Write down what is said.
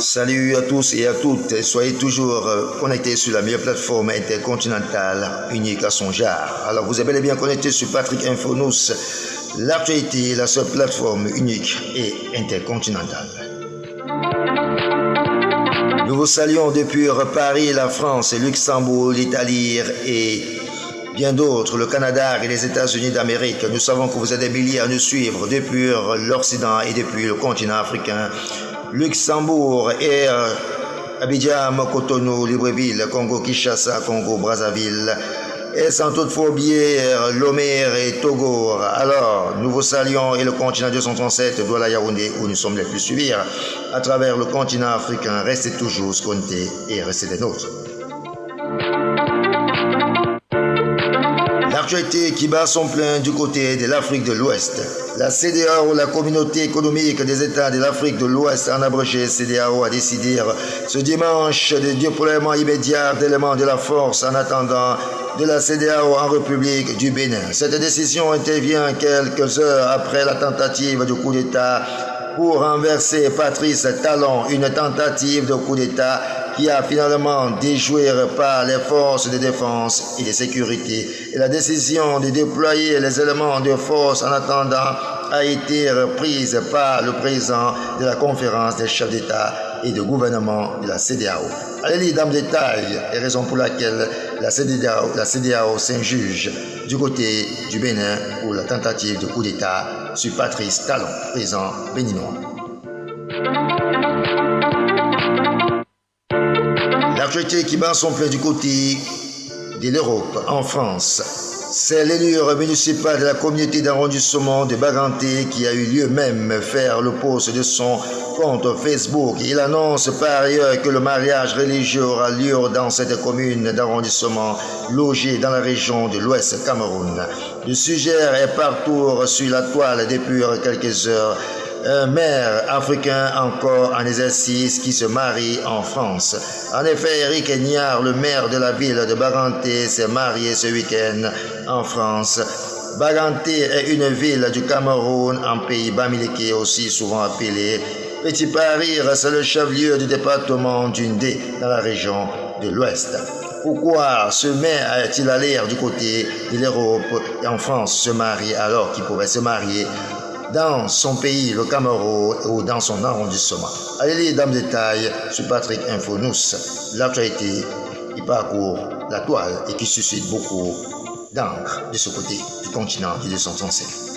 Salut à tous et à toutes, soyez toujours connectés sur la meilleure plateforme intercontinentale unique à son genre. Alors vous êtes bel et bien connectés sur Patrick Infonous, l'actualité, la seule plateforme unique et intercontinentale. Nous vous saluons depuis Paris, la France, Luxembourg, l'Italie et bien d'autres, le Canada et les États-Unis d'Amérique. Nous savons que vous êtes des milliers à nous suivre depuis l'Occident et depuis le continent africain. Luxembourg et Abidjan, Cotonou, Libreville, Congo-Kinshasa, Congo-Brazzaville, et sans toutefois oublier Lomé et Togo. Alors, nous vous saluons et le continent 237, Douala Yaoundé, où nous sommes les plus suivis. À travers le continent africain, restez toujours connectés et restez des nôtres. L'actualité qui bat son plein du côté de l'Afrique de l'Ouest. La CEDEAO, la communauté économique des États de l'Afrique de l'Ouest, en abrégé CEDEAO, a décidé ce dimanche de déploiement immédiat d'éléments de la force en attendant de la CEDEAO en République du Bénin. Cette décision intervient quelques heures après la tentative de coup d'État pour renverser Patrice Talon, une tentative de coup d'État qui a finalement déjoué par les forces de défense et de sécurité. Et la décision de déployer les éléments de force en attendant a été prise par le président de la conférence des chefs d'État et de gouvernement de la CEDEAO. Allez-y dans le détail, les raisons pour lesquelles la CEDEAO s'injuge du côté du Bénin pour la tentative de coup d'État sur Patrice Talon, président béninois. L'actualité qui bat son plein du côté de l'Europe, en France. C'est l'élure municipal de la communauté d'arrondissement de Baganté qui a eu lieu même faire le post de son compte Facebook. Il annonce par ailleurs que le mariage religieux aura lieu dans cette commune d'arrondissement logée dans la région de l'Ouest Cameroun. Le sujet est partout sur la toile depuis quelques heures. Un maire africain encore en exercice qui se marie en France. En effet, Eric Egnard, le maire de la ville de Baganté, s'est marié ce week-end en France. Baganté est une ville du Cameroun, en pays bamileke, aussi souvent appelé Petit Paris. C'est le chef-lieu du département d'Undé, dans la région de l'Ouest. Pourquoi ce maire est-il allé du côté de l'Europe et en France se marier alors qu'il pourrait se marier dans son pays, le Cameroun, ou dans son arrondissement? Allez lire dans le détail sur Patrick Infonous, l'actualité qui parcourt la toile et qui suscite beaucoup d'encre de ce côté du continent du 237.